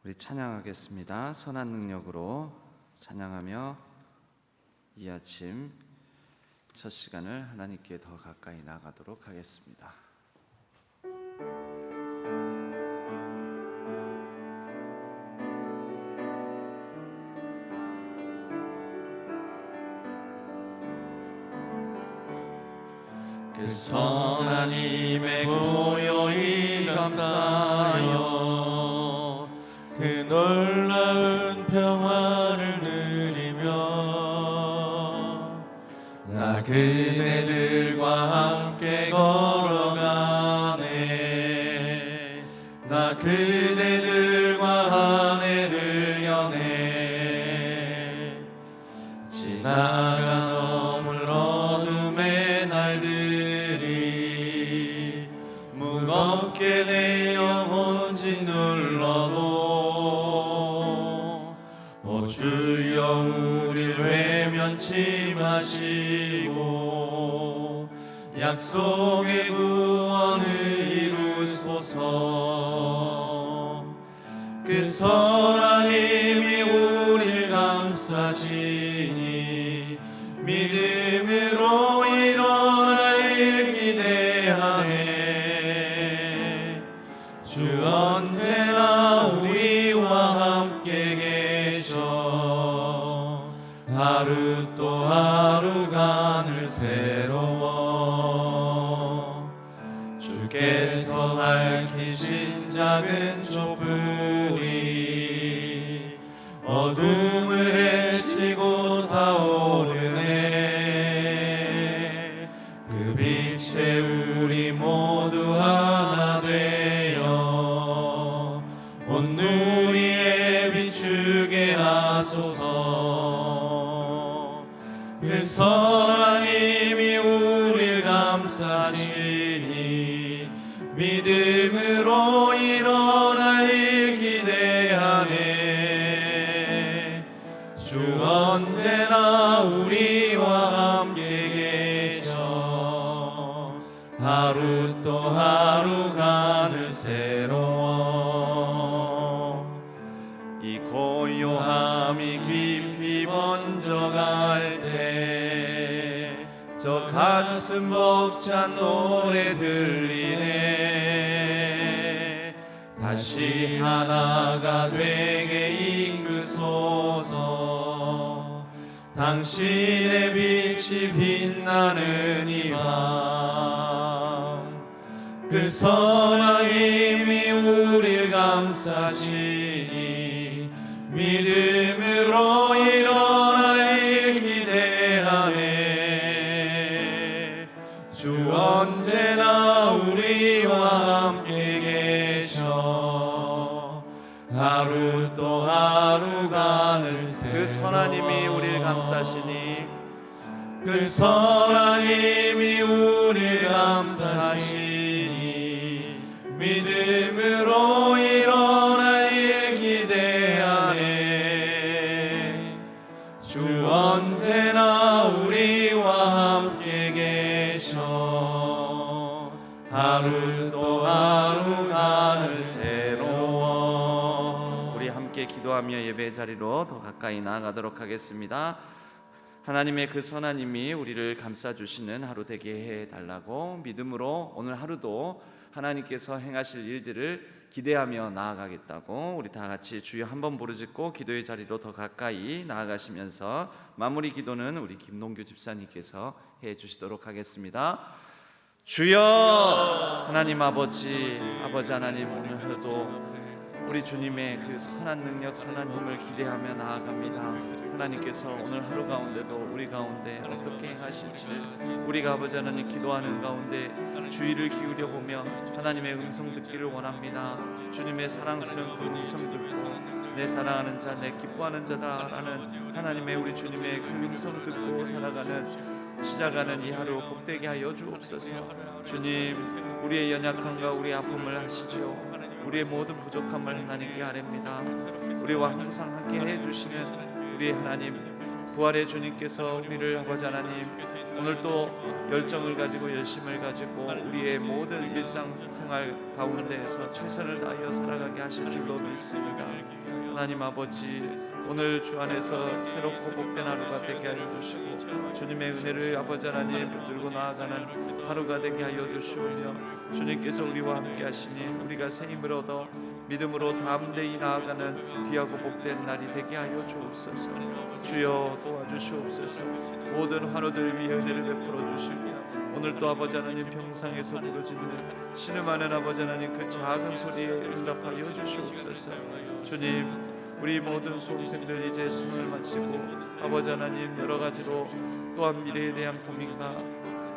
우리 찬양하겠습니다. 선한 능력으로 찬양하며 이 아침 첫 시간을 하나님께 더 가까이 나가도록 하겠습니다. 그 선한 힘에 고요히 감사하여 그 놀라운 평화를 누리며 나 그대들과 함께 걸어가네. 나 그대들과 한 해를 여네. 지나간 어물 어둠의 날들이 무겁게 내 영혼 짓눌러도 오 주여 우릴 외면치 마시고 약속의 구원을 이루소서. 그 선한 힘이 우릴 감싸시니 믿음으로 일어날 일 기대하네. 주 언제나 우리와 함께 계셔 하루 또 하루가 늘 새로워. 주께서 밝히신 작은 촛불이 어둠을 헤치고 타오르네. 그 빛에 우리 모두 하나 되어 온누리에 비추게 하소서. 그 선한 힘이 우릴 감싸시니 믿음으로 일어날 일 기대하네. 주 언제나 우리와 함께 계셔 하루 또 하루가 늘 새로워. 이 고요함이 깊이 번져갈 때 저 가슴 벅찬 노래 들리네. 다시 하나가 되게 이끄소서. 당신의 빛이 빛나는 이 밤. 그 선한 힘이 우릴 감싸시니 믿음으로 일어날 일 기대하네. 주 언제나 우리와 함께 계셔 하루 또 하루가 늘 그 선한 힘이 우릴 감싸시니 그 선한 힘이 우릴 감싸시니 믿음으로 일어날 일 기대하네. 주 언제나 우리와 함께 계셔 하루 또 하루가 늘 새로워. 우리 함께 기도하며 예배 자리로 더 가까이 나아가도록 하겠습니다. 하나님의 그 선한 힘이 우리를 감싸주시는 하루 되게 해달라고 믿음으로 오늘 하루도 하나님께서 행하실 일들을 기대하며 나아가겠다고 우리 다 같이 주여 한번 부르짖고 기도의 자리로 더 가까이 나아가시면서 마무리 기도는 우리 김동규 집사님께서 해주시도록 하겠습니다. 주여 하나님 아버지 하나님 오늘 하루도 우리 주님의 그 선한 능력 선한 힘을 기대하며 나아갑니다. 하나님께서 오늘 하루 가운데도 우리 가운데 어떻게 행하실지를 우리가 아버지 하나님 기도하는 가운데 주의를 기울여 보며 하나님의 음성 듣기를 원합니다. 주님의 사랑스러운 그 음성 듣고 내 사랑하는 자 내 기뻐하는 자다라는 하나님의 우리 주님의 그 음성 듣고 살아가는 시작하는 이 하루 복되게 하여 주옵소서. 주님 우리의 연약함과 우리의 아픔을 아시지요. 우리의 모든 부족함을 하나님께 아뢰입니다. 우리와 항상 함께 해주시는 우리 하나님 부활의 주님께서 우리를 아버지 하나님 오늘 또 열정을 가지고 열심을 가지고 우리의 모든 일상생활 가운데에서 최선을 다하여 살아가게 하실 줄로 믿습니다. 하나님 아버지, 오늘 주 안에서 새롭고 복된 하루가 되게 하여 주시고 주님의 은혜를 아버지 하나님 붙들고 나아가는 하루가 되게 하여 주시오며, 주님께서 우리와 함께 하시니 우리가 새 힘을 얻어 믿음으로 다음 데이 나아가는 귀하고 복된 날이 되게 하여 주옵소서. 주여 도와주시옵소서. 모든 환우들 위해 은혜를 베풀어 주시고 오늘 또 아버지 하나님 평상에서 부르짖는 신음하는 아버지 하나님 그 작은 소리에 응답하여 주시옵소서. 주님, 우리 모든 수험생들 이제 수능을 마치고 아버지 하나님 여러 가지로 또한 미래에 대한 고민과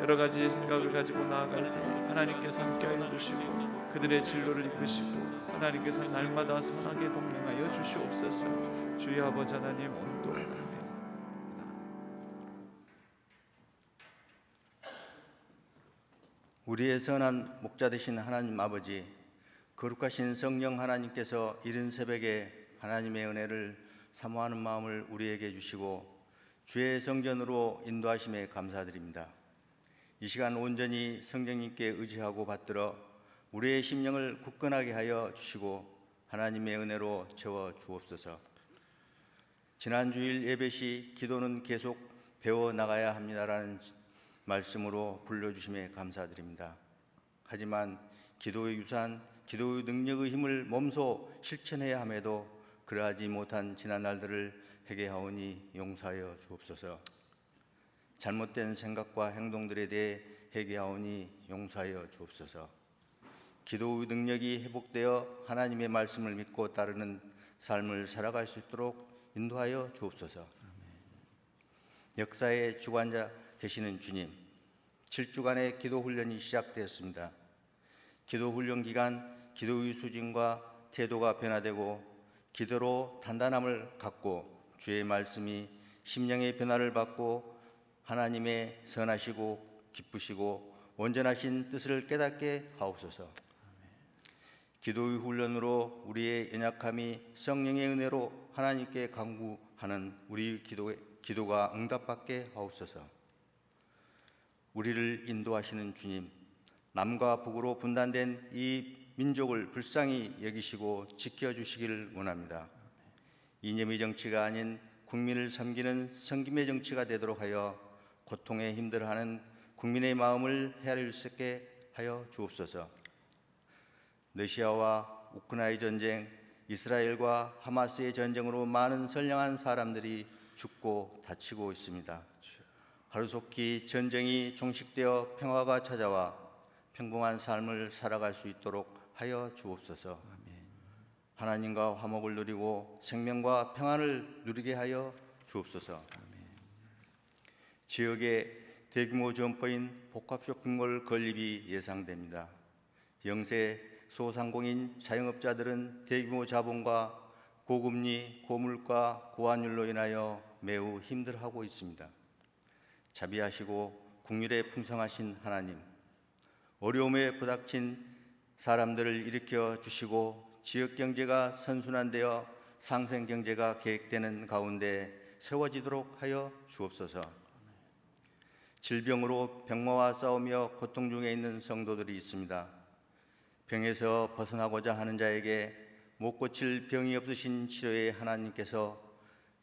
여러 가지 생각을 가지고 나아갈 때 하나님께서 함께하여 주시고 그들의 진로를 이끄시고 하나님께서 날마다 선하게 동행하여 주시옵소서. 주의 아버지 하나님 온도를 우리의 선한 목자 되신 하나님 아버지, 거룩하신 성령 하나님께서 이른 새벽에 하나님의 은혜를 사모하는 마음을 우리에게 주시고 주의 성전으로 인도하심에 감사드립니다. 이 시간 온전히 성령님께 의지하고 받들어 우리의 심령을 굳건하게 하여 주시고 하나님의 은혜로 채워 주옵소서. 지난 주일 예배 시 기도는 계속 배워 나가야 합니다라는 말씀으로 불러주심에 감사드립니다. 하지만 기도의 유산, 기도의 능력의 힘을 몸소 실천해야 함에도 그러하지 못한 지난 날들을 회개하오니 용서하여 주옵소서. 잘못된 생각과 행동들에 대해 회개하오니 용서하여 주옵소서. 기도의 능력이 회복되어 하나님의 말씀을 믿고 따르는 삶을 살아갈 수 있도록 인도하여 주옵소서. 역사의 주관자 되시는 주님, 7주간의 기도 훈련이 시작되었습니다. 기도 훈련 기간 기도의 수준과 태도가 변화되고 기도로 단단함을 갖고 주의 말씀이 심령의 변화를 받고 하나님의 선하시고 기쁘시고 온전하신 뜻을 깨닫게 하옵소서. 기도의 훈련으로 우리의 연약함이 성령의 은혜로 하나님께 간구하는 우리 기도가 응답받게 하옵소서. 우리를 인도하시는 주님, 남과 북으로 분단된 이 민족을 불쌍히 여기시고 지켜주시기를 원합니다. 이념의 정치가 아닌 국민을 섬기는 섬김의 정치가 되도록 하여 고통에 힘들어하는 국민의 마음을 헤아릴 수 있게 하여 주옵소서. 러시아와 우크라이나 전쟁, 이스라엘과 하마스의 전쟁으로 많은 선량한 사람들이 죽고 다치고 있습니다. 하루속히 전쟁이 종식되어 평화가 찾아와 평범한 삶을 살아갈 수 있도록 하여 주옵소서. 하나님과 화목을 누리고 생명과 평안을 누리게 하여 주옵소서. 지역의 대규모 점포인 복합쇼핑몰 건립이 예상됩니다. 영세 소상공인 자영업자들은 대규모 자본과 고금리, 고물가, 고환율로 인하여 매우 힘들어하고 있습니다. 자비하시고 국률에 풍성하신 하나님, 어려움에 부닥친 사람들을 일으켜 주시고 지역 경제가 선순환되어 상생 경제가 계획되는 가운데 세워지도록 하여 주옵소서. 질병으로 병마와 싸우며 고통 중에 있는 성도들이 있습니다. 병에서 벗어나고자 하는 자에게 못 고칠 병이 없으신 치료의 하나님께서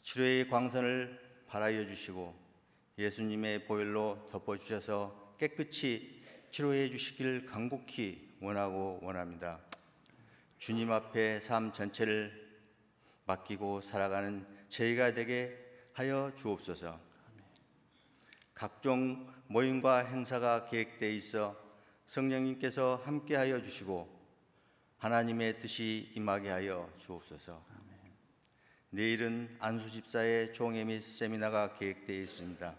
치료의 광선을 발하여 주시고 예수님의 보혈로 덮어주셔서 깨끗이 치료해 주시길 간곡히 원하고 원합니다. 주님 앞에 삶 전체를 맡기고 살아가는 저희가 되게 하여 주옵소서. 각종 모임과 행사가 계획되어 있어 성령님께서 함께하여 주시고 하나님의 뜻이 임하게 하여 주옵소서. 내일은 안수집사의 종회 및 세미나가 계획되어 있습니다.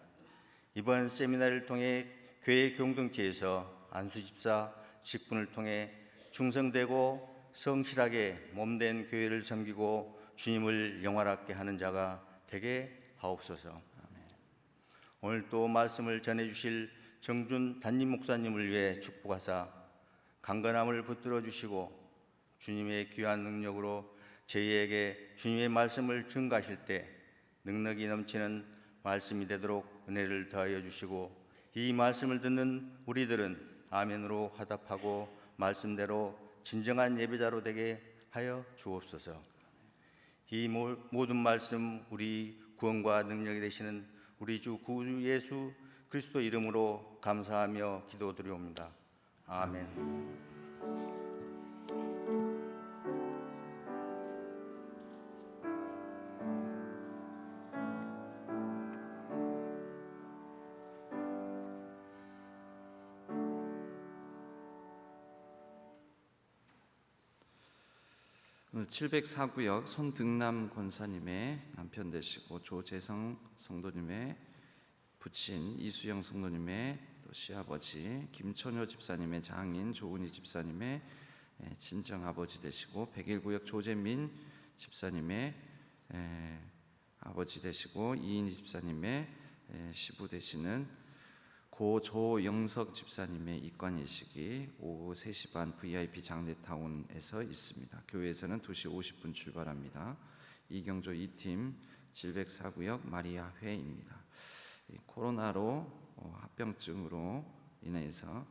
이번 세미나를 통해 교회 공동체에서 안수집사 직분을 통해 충성되고 성실하게 몸된 교회를 섬기고 주님을 영화롭게 하는 자가 되게 하옵소서. 오늘 또 말씀을 전해주실 정준 담임 목사님을 위해 축복하사 강건함을 붙들어 주시고 주님의 귀한 능력으로 저희에게 주님의 말씀을 증거하실 때 능력이 넘치는 말씀이 되도록 은혜를 더하여 주시고 이 말씀을 듣는 우리들은 아멘으로 화답하고 말씀대로 진정한 예배자로 되게 하여 주옵소서. 이 모든 말씀 우리 구원과 능력이 되시는 우리 주 구주 예수 그리스도 이름으로 감사하며 기도드리옵니다. 아멘. 오늘 704구역 손등남 권사님의 남편 되시고 조재성 성도님의 부친 이수영 성도님의 또 시아버지 김천효 집사님의 장인 조은희 집사님의 친정아버지 되시고 101구역 조재민 집사님의 아버지 되시고 이인희 집사님의 시부 되시는 고 조영석 집사님의 입관일식이 오후 3시 반 VIP 장례타운에서 있습니다. 교회에서는 2시 50분 출발합니다. 이경조 2팀 704구역 마리아회입니다. 코로나로 합병증으로 인해서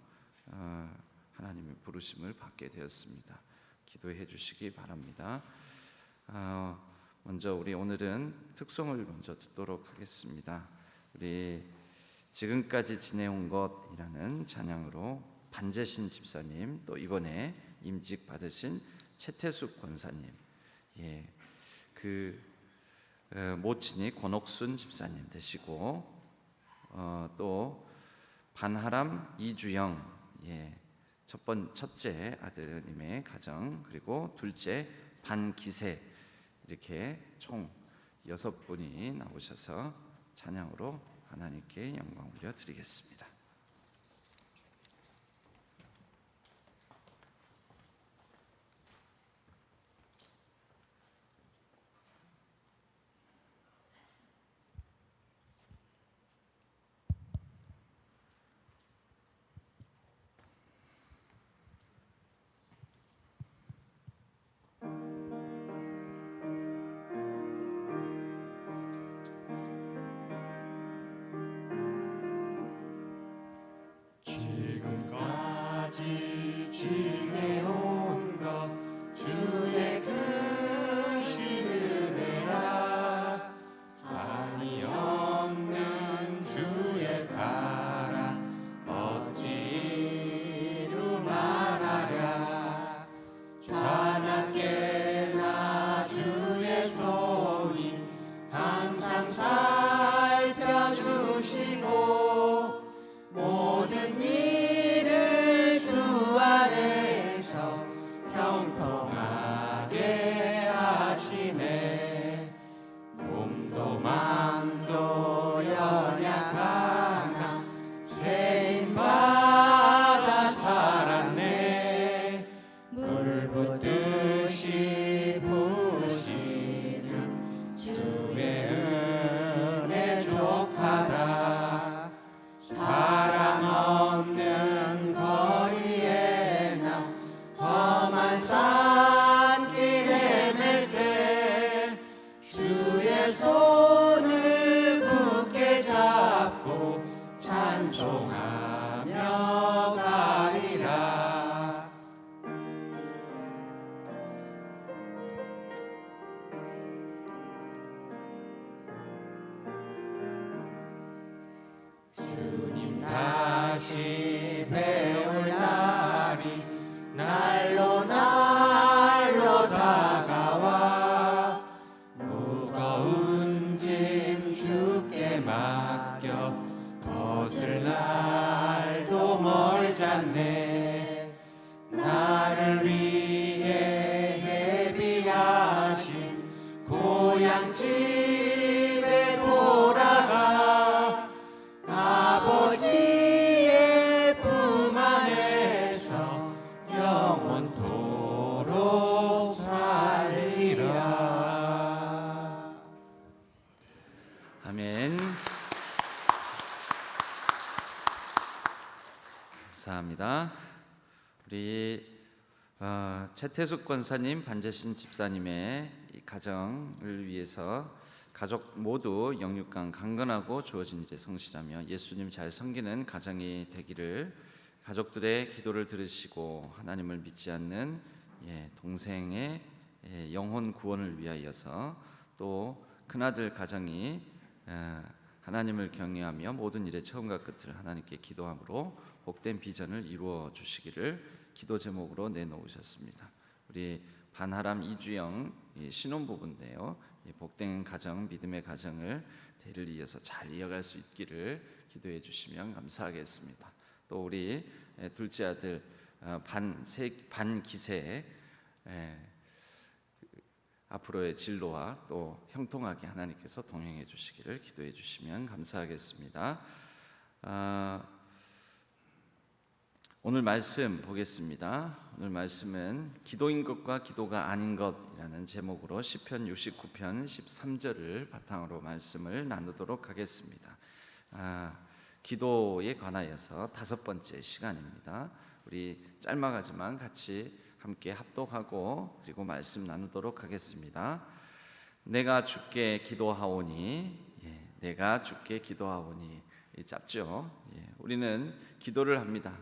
하나님의 부르심을 받게 되었습니다. 기도해 주시기 바랍니다. 먼저 우리 오늘은 특송을 먼저 듣도록 하겠습니다. 우리 지금까지 지내온 것이라는 찬양으로 반재신 집사님, 또 이번에 임직 받으신 최태숙 권사님, 그 모친이 권옥순 집사님 되시고, 또 반하람 이주영, 첫째 아드님의 가정, 그리고 둘째 반기세, 이렇게 총 6분이 나오셔서 찬양으로 하나님께 영광 올려 드리겠습니다. 지금까지 지내온 것 주의 크신 은혜라 한이 없는 주의 사랑 어찌 이루 말하랴 찬양께 나 주의 손이 항상 살펴주시고 모든 일을 주 안에서 형통하게 하시네 몸도 맘도 연약하나 세임받아 살았네 물 붓듯이 부으시는 주의 은혜 족하다 사람 없는 거리에 나 험한 산길 헤맬 때 주의 손을 굳게 잡고 찬송하며 가리라 주님 다시 배울 날이 날로 다가와 무거운 짐 주께 맡겨 벗을 날도 멀잖네 나를 위해 예비하신 고향 집에 돌아가 아버지의 품 안에서 영원토록 살리라. 아멘. 감사합니다. 우리 최태숙 권사님, 반재신 집사님의 이 가정을 위해서 가족 모두 영육간 강건하고 주어진 일에 성실하며 예수님 잘 섬기는 가정이 되기를, 가족들의 기도를 들으시고 하나님을 믿지 않는 동생의 영혼 구원을 위하여서, 또 큰아들 가정이 하나님을 경외하며 모든 일의 처음과 끝을 하나님께 기도함으로 복된 비전을 이루어 주시기를 기도 제목으로 내놓으셨습니다. 우리 반하람 이주영 신혼부부인데요, 복된 가정, 믿음의 가정을 대를 이어서 잘 이어갈 수 있기를 기도해 주시면 감사하겠습니다. 또 우리 둘째 아들 반기세 앞으로의 진로와 또 형통하게 하나님께서 동행해 주시기를 기도해 주시면 감사하겠습니다. 오늘 말씀 보겠습니다. 오늘 말씀은 기도인 것과 기도가 아닌 것이라는 제목으로 시편 69편 13절을 바탕으로 말씀을 나누도록 하겠습니다. 기도에 관하여서 5번째 시간입니다. 우리 짤막하지만 같이 함께 합독하고 그리고 말씀 나누도록 하겠습니다. 내가 주께 기도하오니, 내가 주께 기도하오니, 짧죠? 우리는 기도를 합니다.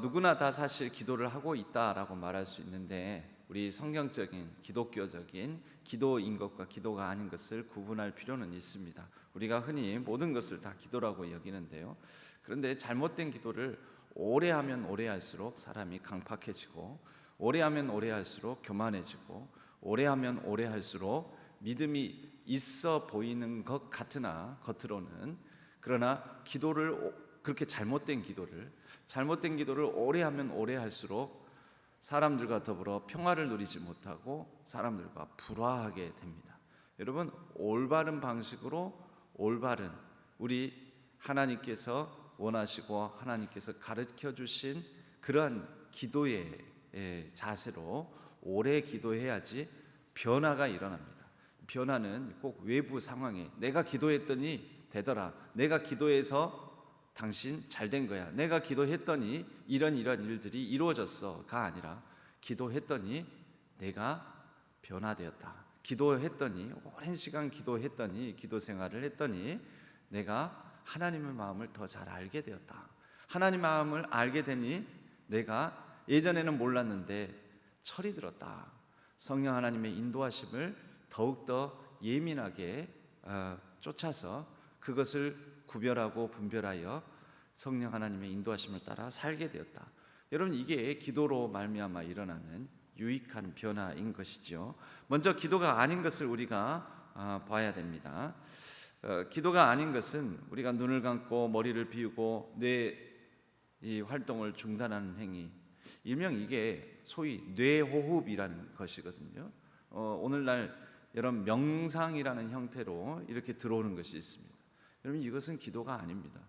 누구나 다 사실 기도를 하고 있다라고 말할 수 있는데, 우리 성경적인 기독교적인 기도인 것과 기도가 아닌 것을 구분할 필요는 있습니다. 우리가 흔히 모든 것을 다 기도라고 여기는데요, 그런데 잘못된 기도를 오래 하면 오래 할수록 사람이 강팍해지고, 오래 하면 오래 할수록 교만해지고, 오래 하면 오래 할수록 믿음이 있어 보이는 것 같으나 겉으로는, 그러나 기도를 그렇게 잘못된 기도를 오래 하면 오래 할수록 사람들과 더불어 평화를 누리지 못하고 사람들과 불화하게 됩니다. 여러분, 올바른 방식으로 올바른 우리 하나님께서 원하시고 하나님께서 가르쳐 주신 그러한 기도의 자세로 오래 기도해야지 변화가 일어납니다. 변화는 꼭 외부 상황에 내가 기도했더니 되더라, 내가 기도해서 당신 잘된 거야, 내가 기도했더니 이런 일들이 이루어졌어가 아니라, 기도했더니 내가 변화되었다, 기도했더니 오랜 시간 기도했더니, 기도 생활을 했더니 내가 하나님의 마음을 더 잘 알게 되었다, 하나님 마음을 알게 되니 내가 예전에는 몰랐는데 철이 들었다, 성령 하나님의 인도하심을 더욱더 예민하게 쫓아서 그것을 구별하고 분별하여 성령 하나님의 인도하심을 따라 살게 되었다. 여러분, 이게 기도로 말미암아 일어나는 유익한 변화인 것이죠. 먼저 기도가 아닌 것을 우리가 봐야 됩니다. 기도가 아닌 것은 우리가 눈을 감고 머리를 비우고 뇌 이 활동을 중단하는 행위, 일명 이게 소위 뇌호흡이라는 것이거든요. 오늘날 여러분 명상이라는 형태로 이렇게 들어오는 것이 있습니다. 여러분, 이것은 기도가 아닙니다.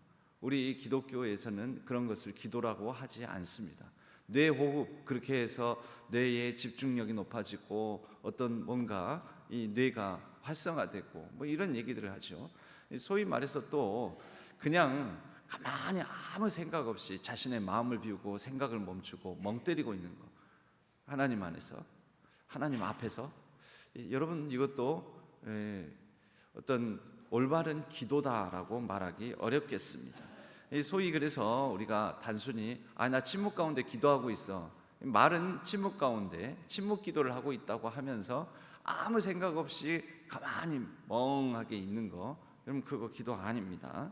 우리 기독교에서는 그런 것을 기도라고 하지 않습니다. 뇌호흡, 그렇게 해서 뇌의 집중력이 높아지고 어떤 뭔가 이 뇌가 활성화되고 뭐 이런 얘기들을 하죠. 소위 말해서 또 그냥 가만히 아무 생각 없이 자신의 마음을 비우고 생각을 멈추고 멍 때리고 있는 거, 하나님 안에서, 하나님 앞에서, 여러분 이것도 어떤 올바른 기도다라고 말하기 어렵겠습니다. 소위 그래서 우리가 단순히 나 침묵 가운데 기도하고 있어, 말은 침묵 가운데 침묵 기도를 하고 있다고 하면서 아무 생각 없이 가만히 멍하게 있는 거, 여러분 그거 기도 아닙니다.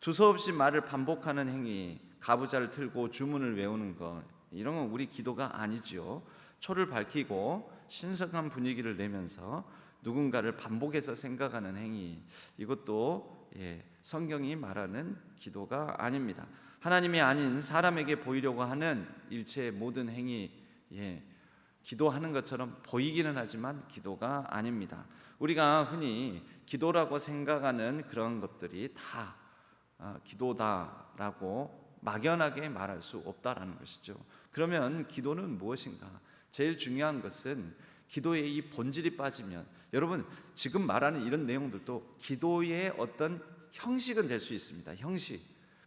두서없이 말을 반복하는 행위, 가부좌를 틀고 주문을 외우는 것, 이런 건 우리 기도가 아니지요. 초를 밝히고 신성한 분위기를 내면서 누군가를 반복해서 생각하는 행위, 이것도 성경이 말하는 기도가 아닙니다. 하나님이 아닌 사람에게 보이려고 하는 일체의 모든 행위, 기도하는 것처럼 보이기는 하지만 기도가 아닙니다. 우리가 흔히 기도라고 생각하는 그런 것들이 다 기도다라고 막연하게 말할 수 없다라는 것이죠. 그러면 기도는 무엇인가? 제일 중요한 것은 기도의 이 본질이 빠지면, 여러분 지금 말하는 이런 내용들도 기도의 어떤 형식은 될 수 있습니다. 형식.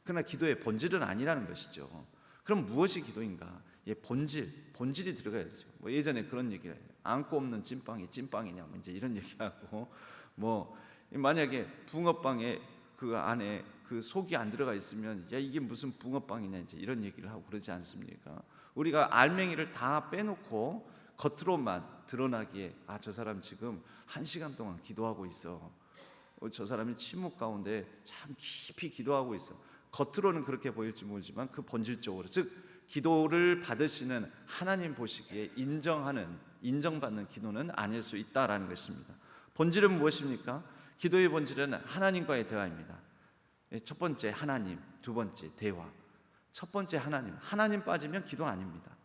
그러나 기도의 본질은 아니라는 것이죠. 그럼 무엇이 기도인가? 본질이 들어가야죠. 예전에 그런 얘기를 해요. 안고 없는 찐빵이 찐빵이냐 뭐 이제 이런 얘기하고, 뭐 만약에 붕어빵에 그 안에 그 속이 안 들어가 있으면 야 이게 무슨 붕어빵이냐 이제 이런 얘기를 하고 그러지 않습니까? 우리가 알맹이를 다 빼놓고 겉으로만 드러나기에 아 저 사람 지금 1시간 동안 기도하고 있어, 저 사람이 침묵 가운데 참 깊이 기도하고 있어, 겉으로는 그렇게 보일지 모르지만 그 본질적으로, 즉 기도를 받으시는 하나님 보시기에 인정받는 기도는 아닐 수 있다라는 것입니다. 본질은 무엇입니까? 기도의 본질은 하나님과의 대화입니다. 첫 번째 하나님, 두 번째 대화. 첫 번째 하나님 빠지면 기도 아닙니다.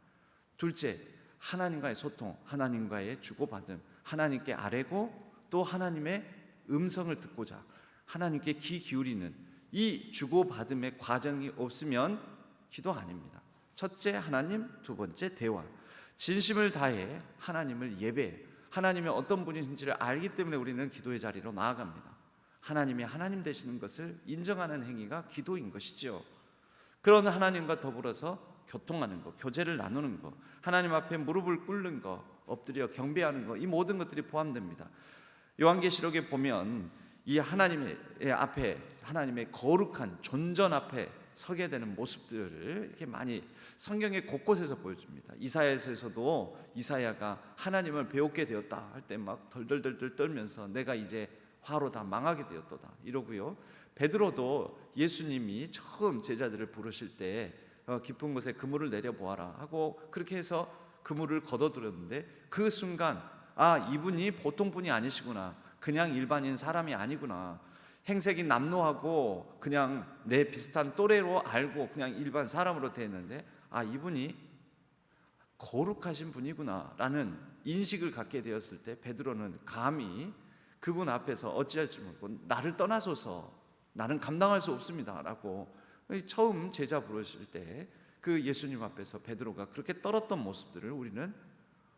둘째 하나님과의 소통, 하나님과의 주고받음, 하나님께 아뢰고 또 하나님의 음성을 듣고자 하나님께 귀 기울이는 이 주고받음의 과정이 없으면 기도 아닙니다. 첫째 하나님, 두 번째 대화. 진심을 다해 하나님을 예배해 하나님이 어떤 분이신지를 알기 때문에 우리는 기도의 자리로 나아갑니다. 하나님이 하나님 되시는 것을 인정하는 행위가 기도인 것이지요. 그런 하나님과 더불어서 교통하는 것, 교제를 나누는 것, 하나님 앞에 무릎을 꿇는 것, 엎드려 경배하는 것, 이 모든 것들이 포함됩니다. 요한계시록에 보면 이 하나님의 앞에, 하나님의 거룩한 존전 앞에 서게 되는 모습들을 이렇게 많이 성경의 곳곳에서 보여줍니다. 이사야에서도 이사야가 하나님을 배웠게 되었다 할 때 막 덜덜덜덜 떨면서 내가 이제 화로 다 망하게 되었도다 이러고요. 베드로도 예수님이 처음 제자들을 부르실 때 깊은 곳에 그물을 내려보아라 하고 그렇게 해서 그물을 걷어들였는데 그 순간 아 이분이 보통 분이 아니시구나, 그냥 일반인 사람이 아니구나, 행색이 남루하고 그냥 내 비슷한 또래로 알고 그냥 일반 사람으로 되었는데 아 이분이 거룩하신 분이구나 라는 인식을 갖게 되었을 때 베드로는 감히 그분 앞에서 어찌할지 모르고 나를 떠나소서, 나는 감당할 수 없습니다 라고 처음 제자 부르실 때 그 예수님 앞에서 베드로가 그렇게 떨었던 모습들을 우리는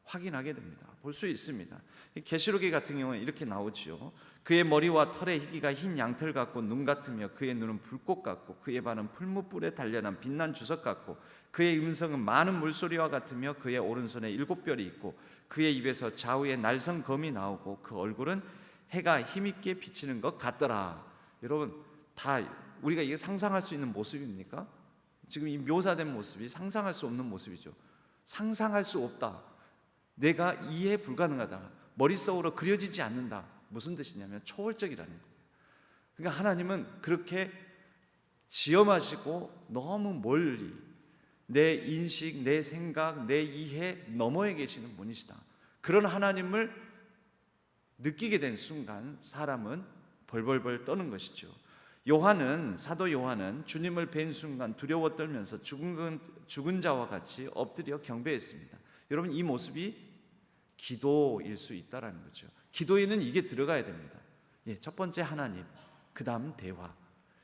확인하게 됩니다. 볼 수 있습니다. 계시록에 같은 경우는 이렇게 나오지요. 그의 머리와 털의 희기가 흰 양털 같고 눈 같으며 그의 눈은 불꽃 같고 그의 발은 풀무불에 단련한 빛난 주석 같고 그의 음성은 많은 물소리와 같으며 그의 오른손에 7별이 있고 그의 입에서 좌우에 날선 검이 나오고 그 얼굴은 해가 힘있게 비치는 것 같더라. 여러분 다 우리가 이게 상상할 수 있는 모습입니까? 지금 이 묘사된 모습이 상상할 수 없는 모습이죠. 상상할 수 없다, 내가 이해 불가능하다, 머릿속으로 그려지지 않는다. 무슨 뜻이냐면 초월적이라는 거예요. 그러니까 하나님은 그렇게 지엄하시고 너무 멀리 내 인식, 내 생각, 내 이해 너머에 계시는 분이시다. 그런 하나님을 느끼게 된 순간 사람은 벌벌벌 떠는 것이죠. 사도 요한은 주님을 뵌 순간 두려워 떨면서 죽은 자와 같이 엎드려 경배했습니다. 여러분 이 모습이 기도일 수 있다라는 거죠. 기도에는 이게 들어가야 됩니다. 첫 번째 하나님, 그 다음 대화.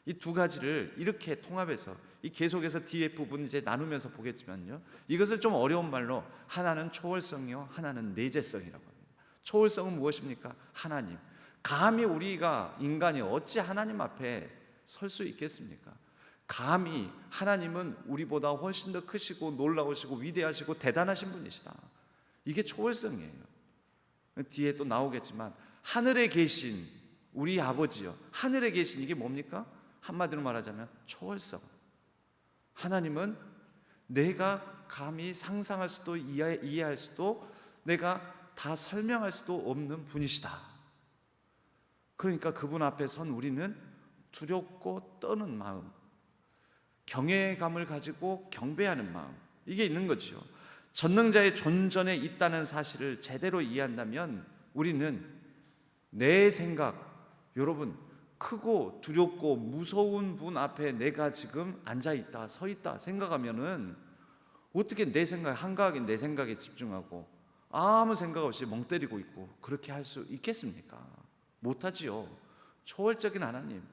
이 두 가지를 이렇게 통합해서 이 계속해서 뒤에 부분 이제 나누면서 보겠지만요, 이것을 좀 어려운 말로 하나는 초월성이요, 하나는 내재성이라고 합니다. 초월성은 무엇입니까? 하나님. 감히 우리가 인간이 어찌 하나님 앞에 설 수 있겠습니까? 감히 하나님은 우리보다 훨씬 더 크시고 놀라우시고 위대하시고 대단하신 분이시다. 이게 초월성이에요. 뒤에 또 나오겠지만 하늘에 계신 우리 아버지요, 하늘에 계신 이게 뭡니까? 한마디로 말하자면 초월성. 하나님은 내가 감히 상상할 수도 이해할 수도 내가 다 설명할 수도 없는 분이시다. 그러니까 그분 앞에 선 우리는 두렵고 떠는 마음, 경외감을 가지고 경배하는 마음, 이게 있는 거죠. 전능자의 존전에 있다는 사실을 제대로 이해한다면 우리는 내 생각, 여러분 크고 두렵고 무서운 분 앞에 내가 지금 앉아있다 서있다 생각하면은 어떻게 내 생각, 한가하게 내 생각에 집중하고 아무 생각 없이 멍 때리고 있고 그렇게 할 수 있겠습니까? 못하지요. 초월적인 하나님,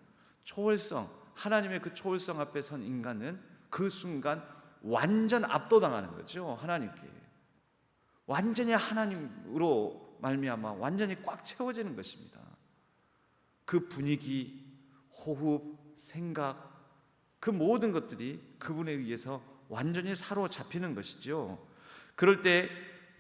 초월성, 하나님의 그 초월성 앞에 선 인간은 그 순간 완전 압도당하는 거죠. 하나님께 완전히 하나님으로 말미암아 완전히 꽉 채워지는 것입니다. 그 분위기, 호흡, 생각, 그 모든 것들이 그분에 의해서 완전히 사로잡히는 것이죠. 그럴 때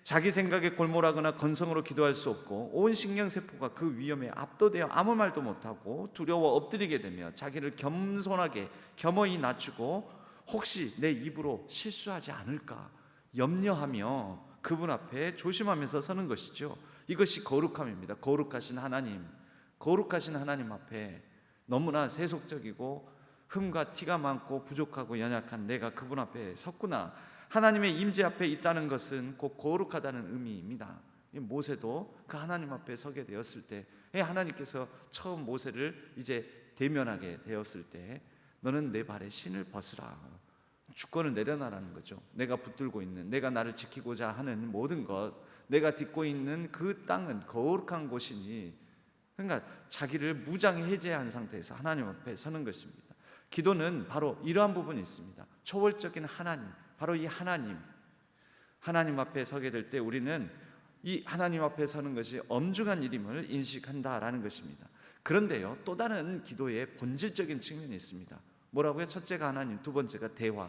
자기 생각에 골몰하거나 건성으로 기도할 수 없고 온 신경세포가 그 위험에 압도되어 아무 말도 못하고 두려워 엎드리게 되며 자기를 겸손하게 겸허히 낮추고 혹시 내 입으로 실수하지 않을까 염려하며 그분 앞에 조심하면서 서는 것이죠. 이것이 거룩함입니다. 거룩하신 하나님 앞에 너무나 세속적이고 흠과 티가 많고 부족하고 연약한 내가 그분 앞에 섰구나, 하나님의 임재 앞에 있다는 것은 곧 거룩하다는 의미입니다. 모세도 그 하나님 앞에 서게 되었을 때, 하나님께서 처음 모세를 이제 대면하게 되었을 때 너는 내 발에 신을 벗으라, 주권을 내려놔라는 거죠. 내가 붙들고 있는, 내가 나를 지키고자 하는 모든 것, 내가 딛고 있는 그 땅은 거룩한 곳이니, 그러니까 자기를 무장히 해제한 상태에서 하나님 앞에 서는 것입니다. 기도는 바로 이러한 부분이 있습니다. 초월적인 하나님, 바로 이 하나님 앞에 서게 될 때 우리는 이 하나님 앞에 서는 것이 엄중한 일임을 인식한다라는 것입니다. 그런데요, 또 다른 기도의 본질적인 측면이 있습니다. 뭐라고요? 첫째가 하나님, 두 번째가 대화.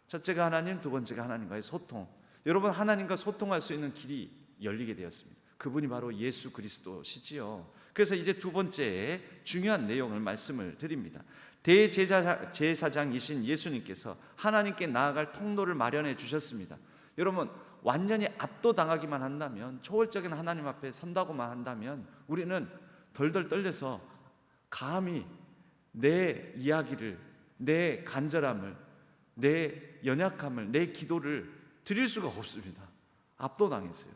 첫째가 하나님, 두 번째가 하나님과의 소통. 여러분, 하나님과 소통할 수 있는 길이 열리게 되었습니다. 그분이 바로 예수 그리스도시지요. 그래서 이제 두 번째의 중요한 내용을 말씀을 드립니다. 대제사장이신 예수님께서 하나님께 나아갈 통로를 마련해 주셨습니다. 여러분, 완전히 압도당하기만 한다면, 초월적인 하나님 앞에 선다고만 한다면 우리는 덜덜 떨려서 감히 내 이야기를, 내 간절함을, 내 연약함을, 내 기도를 드릴 수가 없습니다. 압도당했어요.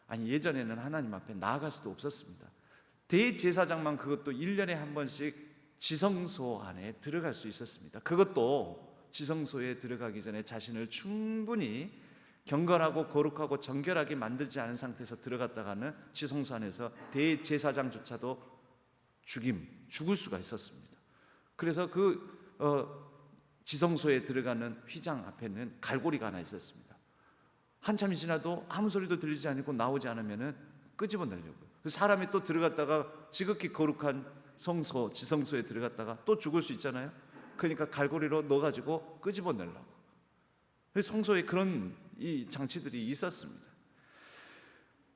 아니, 예전에는 하나님 앞에 나아갈 수도 없었습니다. 대제사장만 그것도 1년에 한 번씩 지성소 안에 들어갈 수 있었습니다. 그것도 지성소에 들어가기 전에 자신을 충분히 경건하고 거룩하고 정결하게 만들지 않은 상태에서 들어갔다가는 지성소 안에서 대제사장조차도 죽을 수가 있었습니다. 그래서 지성소에 들어가는 휘장 앞에는 갈고리가 하나 있었습니다. 한참이 지나도 아무 소리도 들리지 않고 나오지 않으면 끄집어내려고요. 사람이 또 들어갔다가 지극히 거룩한 성소, 지성소에 들어갔다가 또 죽을 수 있잖아요. 그러니까 갈고리로 넣어가지고 끄집어내려고. 성소에 그런 이 장치들이 있었습니다.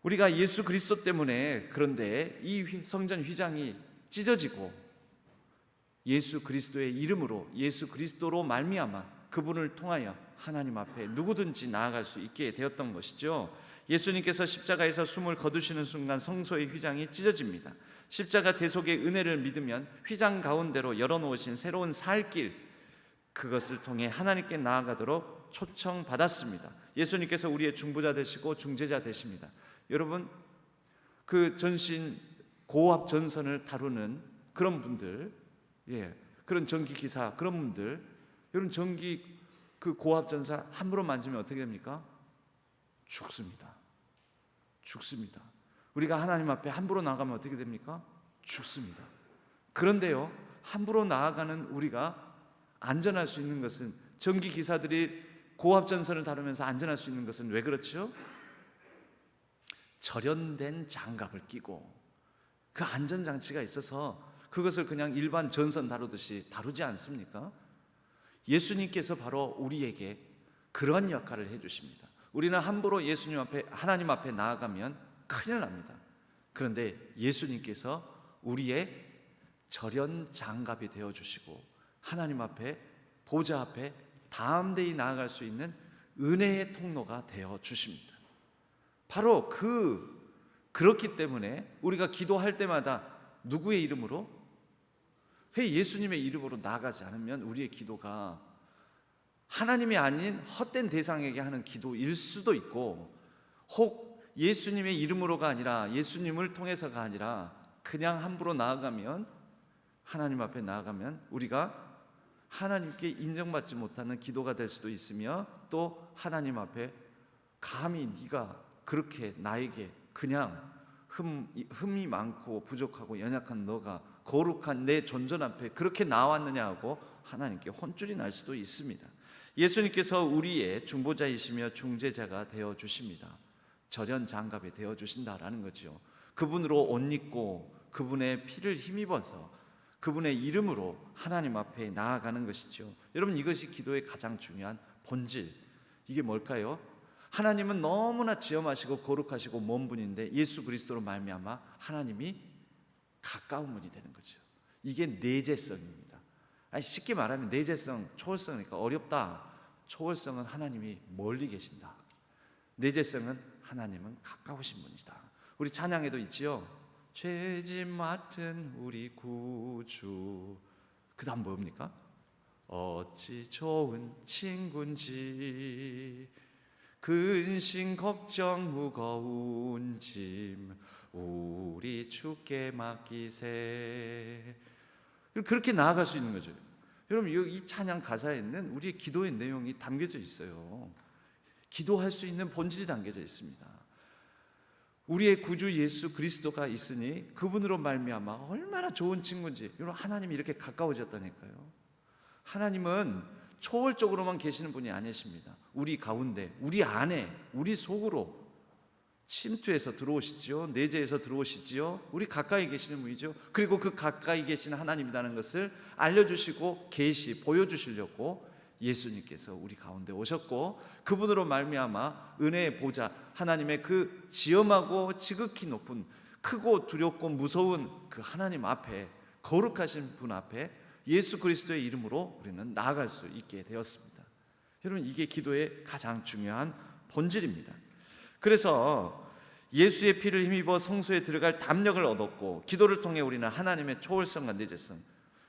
우리가 예수 그리스도 때문에, 그런데 이 성전 휘장이 찢어지고 예수 그리스도의 이름으로, 예수 그리스도로 말미암아 그분을 통하여 하나님 앞에 누구든지 나아갈 수 있게 되었던 것이죠. 예수님께서 십자가에서 숨을 거두시는 순간 성소의 휘장이 찢어집니다. 십자가 대속의 은혜를 믿으면 휘장 가운데로 열어놓으신 새로운 살길, 그것을 통해 하나님께 나아가도록 초청받았습니다. 예수님께서 우리의 중보자 되시고 중재자 되십니다. 여러분, 그 전신 고압 전선을 다루는 그런 분들, 그런 전기 기사, 그런 분들, 여러분, 전기 그 고압 전사 함부로 만지면 어떻게 됩니까? 죽습니다. 우리가 하나님 앞에 함부로 나아가면 어떻게 됩니까? 죽습니다. 그런데요, 함부로 나아가는 우리가 안전할 수 있는 것은, 전기 기사들이 고압 전선을 다루면서 안전할 수 있는 것은 왜 그렇죠? 절연된 장갑을 끼고 그 안전장치가 있어서 그것을 그냥 일반 전선 다루듯이 다루지 않습니까? 예수님께서 바로 우리에게 그런 역할을 해주십니다. 우리는 함부로 예수님 앞에, 하나님 앞에 나아가면 큰일 납니다. 그런데 예수님께서 우리의 절연 장갑이 되어주시고 하나님 앞에, 보좌 앞에 담대히 나아갈 수 있는 은혜의 통로가 되어주십니다. 바로 그렇기 때문에 우리가 기도할 때마다 누구의 이름으로? 예수님의 이름으로 나아가지 않으면 우리의 기도가 하나님이 아닌 헛된 대상에게 하는 기도일 수도 있고, 혹 예수님의 이름으로가 아니라, 예수님을 통해서가 아니라 그냥 함부로 나아가면, 하나님 앞에 나아가면 우리가 하나님께 인정받지 못하는 기도가 될 수도 있으며, 또 하나님 앞에 감히 네가 그렇게 나에게 그냥 흠이 많고 부족하고 연약한 너가 거룩한 내 존전 앞에 그렇게 나왔느냐 하고 하나님께 혼쭐이 날 수도 있습니다. 예수님께서 우리의 중보자이시며 중재자가 되어주십니다. 절연 장갑이 되어주신다라는 거죠. 그분으로 옷 입고 그분의 피를 힘입어서 그분의 이름으로 하나님 앞에 나아가는 것이죠. 여러분, 이것이 기도의 가장 중요한 본질. 이게 뭘까요? 하나님은 너무나 지엄하시고 거룩하시고 먼 분인데 예수 그리스도로 말미암아 하나님이 가까운 분이 되는 거죠. 이게 내재성입니다. 쉽게 말하면 내재성, 초월성이니까 어렵다. 초월성은 하나님이 멀리 계신다. 내재성은 하나님은 가까우신 분이다. 우리 찬양에도 있지요. 죄짐 맡은 우리 구주. 그 다음 뭡니까? 어찌 좋은 친구인지 근심 걱정 무거운 짐 우리 주께 맡기세. 그렇게 나아갈 수 있는 거죠. 여러분, 이 찬양 가사에는 우리의 기도의 내용이 담겨져 있어요. 기도할 수 있는 본질이 담겨져 있습니다. 우리의 구주 예수 그리스도가 있으니 그분으로 말미암아 얼마나 좋은 친구인지. 여러분, 하나님이 이렇게 가까워졌다니까요. 하나님은 초월적으로만 계시는 분이 아니십니다. 우리 가운데, 우리 안에, 우리 속으로 침투해서 들어오시지요. 내재해서 들어오시지요. 우리 가까이 계시는 분이죠. 그리고 그 가까이 계시는 하나님이라는 것을 알려주시고 보여주시려고 예수님께서 우리 가운데 오셨고, 그분으로 말미암아 은혜의 보좌, 하나님의 그 지엄하고 지극히 높은, 크고 두렵고 무서운 그 하나님 앞에, 거룩하신 분 앞에 예수 그리스도의 이름으로 우리는 나아갈 수 있게 되었습니다. 여러분, 이게 기도의 가장 중요한 본질입니다. 그래서 예수의 피를 힘입어 성소에 들어갈 담력을 얻었고, 기도를 통해 우리는 하나님의 초월성과 내재성,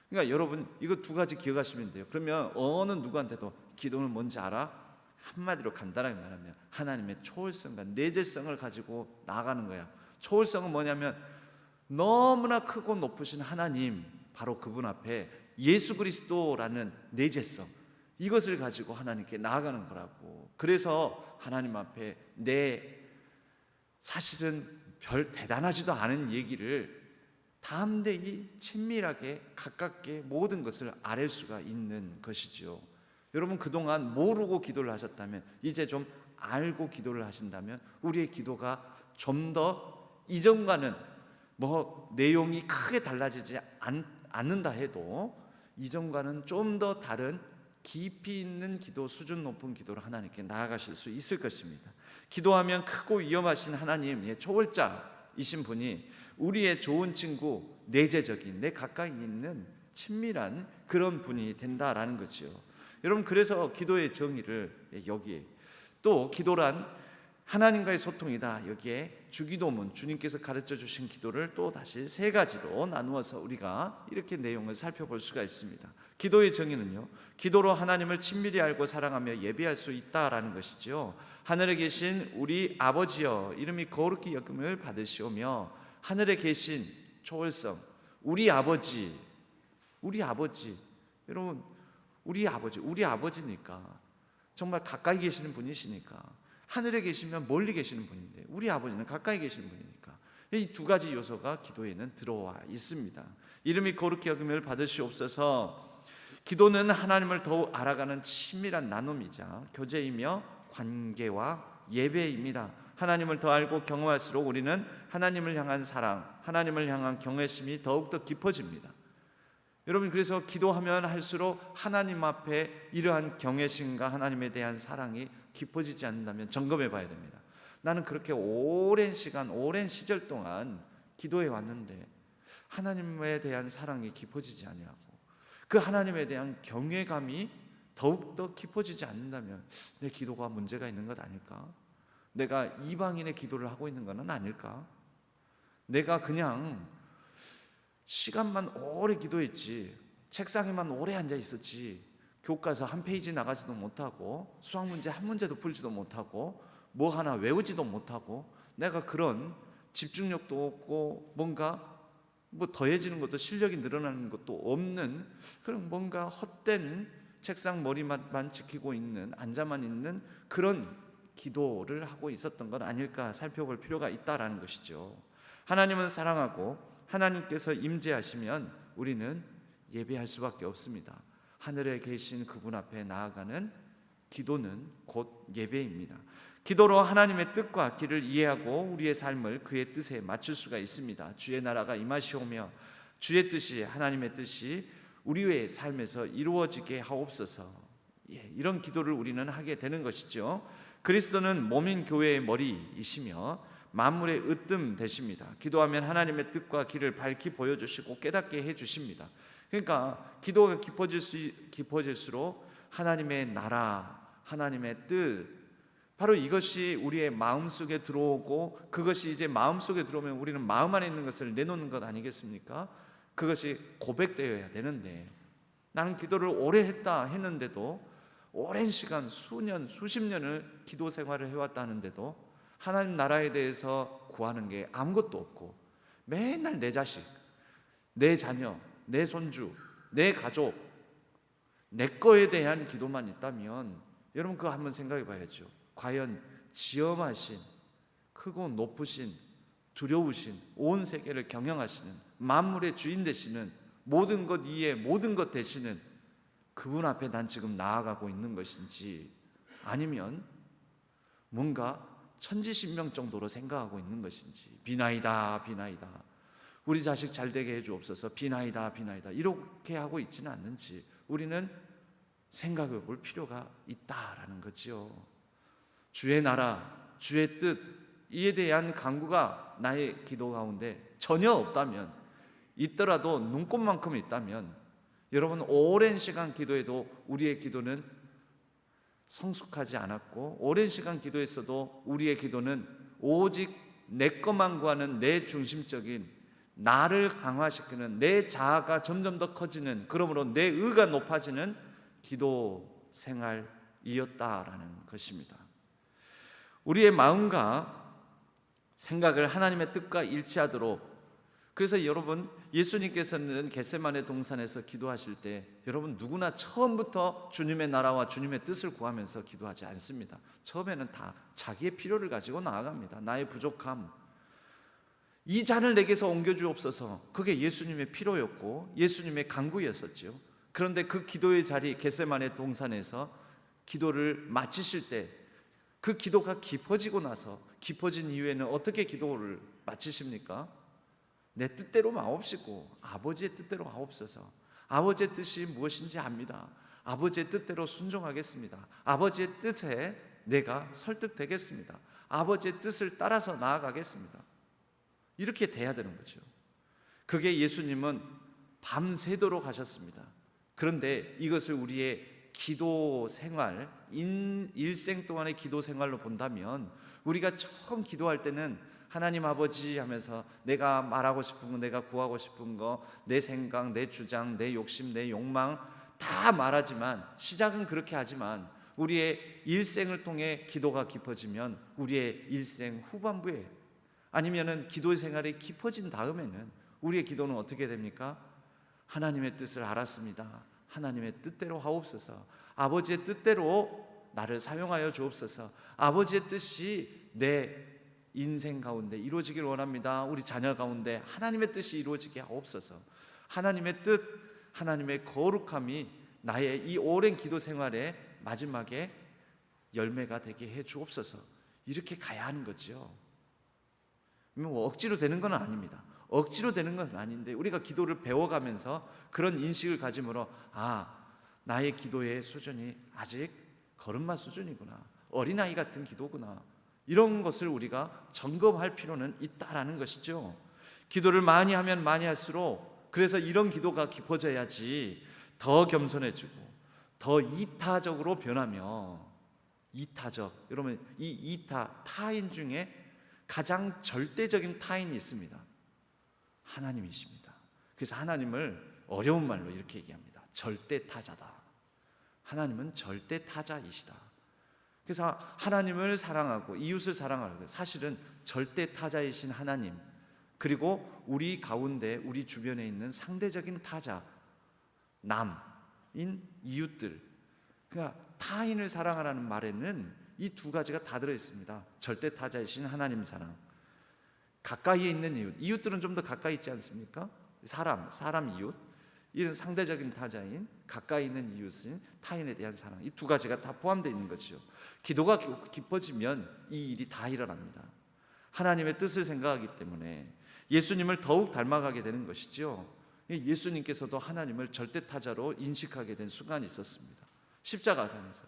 그러니까 여러분 이거 두 가지 기억하시면 돼요. 그러면 어느 누구한테도 기도는 뭔지 알아? 한마디로 간단하게 말하면 하나님의 초월성과 내재성을 가지고 나아가는 거야. 초월성은 뭐냐면 너무나 크고 높으신 하나님, 바로 그분 앞에 예수 그리스도라는 내재성, 이것을 가지고 하나님께 나아가는 거라고. 그래서 하나님 앞에 내 사실은 별 대단하지도 않은 얘기를 담대히 친밀하게 가깝게 모든 것을 아랠 수가 있는 것이죠. 여러분, 그동안 모르고 기도를 하셨다면 이제 좀 알고 기도를 하신다면 우리의 기도가 좀 더 이전과는 내용이 크게 달라지지 않는다 해도 이전과는 좀 더 다른 깊이 있는 기도, 수준 높은 기도로 하나님께 나아가실 수 있을 것입니다. 기도하면 크고 위험하신 하나님의 초월자이신 분이 우리의 좋은 친구, 내재적인, 내 가까이 있는 친밀한 그런 분이 된다라는 거죠. 여러분, 그래서 기도의 정의를 여기에, 또 기도란 하나님과의 소통이다, 여기에 주기도문, 주님께서 가르쳐 주신 기도를 또 다시 세 가지로 나누어서 우리가 이렇게 내용을 살펴볼 수가 있습니다. 기도의 정의는요, 기도로 하나님을 친밀히 알고 사랑하며 예배할 수 있다라는 것이죠. 하늘에 계신 우리 아버지여, 이름이 거룩히 여김을 받으시오며, 하늘에 계신 초월성, 우리 아버지, 여러분, 우리 아버지니까, 정말 가까이 계시는 분이시니까, 하늘에 계시면 멀리 계시는 분인데 우리 아버지는 가까이 계시는 분이니까 이 두 가지 요소가 기도에는 들어와 있습니다. 이름이 거룩히 여김을 받으시옵소서. 기도는 하나님을 더욱 알아가는 친밀한 나눔이자 교제이며 관계와 예배입니다. 하나님을 더 알고 경험할수록 우리는 하나님을 향한 사랑, 하나님을 향한 경외심이 더욱더 깊어집니다. 여러분, 그래서 기도하면 할수록 하나님 앞에 이러한 경외심과 하나님에 대한 사랑이 깊어지지 않는다면 점검해 봐야 됩니다. 나는 그렇게 오랜 시간, 오랜 시절 동안 기도해 왔는데 하나님에 대한 사랑이 깊어지지 아니하고 그 하나님에 대한 경외감이 더욱더 깊어지지 않는다면 내 기도가 문제가 있는 것 아닐까? 내가 이방인의 기도를 하고 있는 것은 아닐까? 내가 그냥 시간만 오래 기도했지, 책상에만 오래 앉아 있었지, 교과서 한 페이지 나가지도 못하고 수학 문제 한 문제도 풀지도 못하고 뭐 하나 외우지도 못하고 내가 그런 집중력도 없고 뭔가 더해지는 것도 실력이 늘어나는 것도 없는 그런 뭔가 헛된 책상 머리만 지키고 있는, 앉아만 있는 그런 기도를 하고 있었던 건 아닐까 살펴볼 필요가 있다라는 것이죠. 하나님은 사랑하고 하나님께서 임재하시면 우리는 예배할 수밖에 없습니다. 하늘에 계신 그분 앞에 나아가는 기도는 곧 예배입니다. 기도로 하나님의 뜻과 길을 이해하고 우리의 삶을 그의 뜻에 맞출 수가 있습니다. 주의 나라가 임하시오며 주의 뜻이, 하나님의 뜻이 우리의 삶에서 이루어지게 하옵소서. 이런 기도를 우리는 하게 되는 것이죠. 그리스도는 몸인 교회의 머리이시며 만물의 으뜸 되십니다. 기도하면 하나님의 뜻과 길을 밝히 보여주시고 깨닫게 해주십니다. 그러니까 기도가 깊어질수록 하나님의 나라, 하나님의 뜻, 바로 이것이 우리의 마음속에 들어오고, 그것이 이제 마음속에 들어오면 우리는 마음 안에 있는 것을 내놓는 것 아니겠습니까? 그것이 고백되어야 되는데, 나는 기도를 오래 했는데도, 오랜 시간 수년 수십 년을 기도 생활을 해왔다는데도 하나님 나라에 대해서 구하는 게 아무것도 없고, 맨날 내 자식, 내 자녀, 내 손주, 내 가족, 내 거에 대한 기도만 있다면 여러분 그거 한번 생각해 봐야죠. 과연 지엄하신, 크고 높으신, 두려우신, 온 세계를 경영하시는, 만물의 주인 되시는, 모든 것 이에 모든 것 되시는 그분 앞에 난 지금 나아가고 있는 것인지, 아니면 뭔가 천지신명 정도로 생각하고 있는 것인지, 비나이다 비나이다, 우리 자식 잘 되게 해주옵소서, 비나이다 비나이다, 이렇게 하고 있지는 않는지 우리는 생각해 볼 필요가 있다라는 거지요. 주의 나라, 주의 뜻, 이에 대한 간구가 나의 기도 가운데 전혀 없다면, 있더라도 눈곱만큼 있다면, 여러분 오랜 시간 기도해도 우리의 기도는 성숙하지 않았고, 오랜 시간 기도했어도 우리의 기도는 오직 내 것만 구하는, 내 중심적인, 나를 강화시키는, 내 자아가 점점 더 커지는, 그러므로 내 의가 높아지는 기도 생활이었다라는 것입니다. 우리의 마음과 생각을 하나님의 뜻과 일치하도록, 그래서 여러분 예수님께서는 겟세마네 동산에서 기도하실 때 여러분 누구나 처음부터 주님의 나라와 주님의 뜻을 구하면서 기도하지 않습니다. 처음에는 다 자기의 필요를 가지고 나아갑니다. 나의 부족함, 이 잔을 내게서 옮겨주옵소서, 그게 예수님의 필요였고 예수님의 간구였었죠. 그런데 그 기도의 자리 겟세마네 동산에서 기도를 마치실 때, 그 기도가 깊어지고 나서, 깊어진 이후에는 어떻게 기도를 마치십니까? 내 뜻대로 마옵시고 아버지의 뜻대로 하옵소서. 아버지의 뜻이 무엇인지 압니다. 아버지의 뜻대로 순종하겠습니다. 아버지의 뜻에 내가 설득되겠습니다. 아버지의 뜻을 따라서 나아가겠습니다. 이렇게 돼야 되는 거죠. 그게 예수님은 밤새도록 하셨습니다. 그런데 이것을 우리의 기도 생활, 일생 동안의 기도 생활로 본다면, 우리가 처음 기도할 때는 하나님 아버지 하면서 내가 말하고 싶은 거, 내가 구하고 싶은 거, 내 생각, 내 주장, 내 욕심, 내 욕망 다 말하지만, 시작은 그렇게 하지만 우리의 일생을 통해 기도가 깊어지면, 우리의 일생 후반부에, 아니면은 기도 생활이 깊어진 다음에는 우리의 기도는 어떻게 됩니까? 하나님의 뜻을 알았습니다. 하나님의 뜻대로 하옵소서. 아버지의 뜻대로 나를 사용하여 주옵소서. 아버지의 뜻이 내 인생 가운데 이루어지길 원합니다. 우리 자녀 가운데 하나님의 뜻이 이루어지게 하옵소서. 하나님의 뜻, 하나님의 거룩함이 나의 이 오랜 기도 생활의 마지막에 열매가 되게 해 주옵소서. 이렇게 가야 하는 거죠. 뭐 억지로 되는 건 아닙니다. 억지로 되는 건 아닌데, 우리가 기도를 배워가면서 그런 인식을 가짐으로, 나의 기도의 수준이 아직 걸음마 수준이구나, 어린아이 같은 기도구나, 이런 것을 우리가 점검할 필요는 있다라는 것이죠. 기도를 많이 하면 많이 할수록, 그래서 이런 기도가 깊어져야지 더 겸손해지고 더 이타적으로 변하며, 이타적, 여러분 이 이타, 타인 중에 가장 절대적인 타인이 있습니다. 하나님이십니다. 그래서 하나님을 어려운 말로 이렇게 얘기합니다. 절대 타자다. 하나님은 절대 타자이시다. 그래서 하나님을 사랑하고 이웃을 사랑하고, 사실은 절대 타자이신 하나님, 그리고 우리 가운데 우리 주변에 있는 상대적인 타자, 남인 이웃들, 그러니까 타인을 사랑하라는 말에는 이 두 가지가 다 들어있습니다. 절대 타자이신 하나님 사랑, 가까이에 있는 이웃, 이웃들은 좀 더 가까이 있지 않습니까? 사람 이웃, 이런 상대적인 타자인 가까이 있는 이웃인 타인에 대한 사랑, 이 두 가지가 다 포함되어 있는 거죠. 기도가 깊어지면 이 일이 다 일어납니다. 하나님의 뜻을 생각하기 때문에 예수님을 더욱 닮아가게 되는 것이죠. 예수님께서도 하나님을 절대 타자로 인식하게 된 순간이 있었습니다. 십자가상에서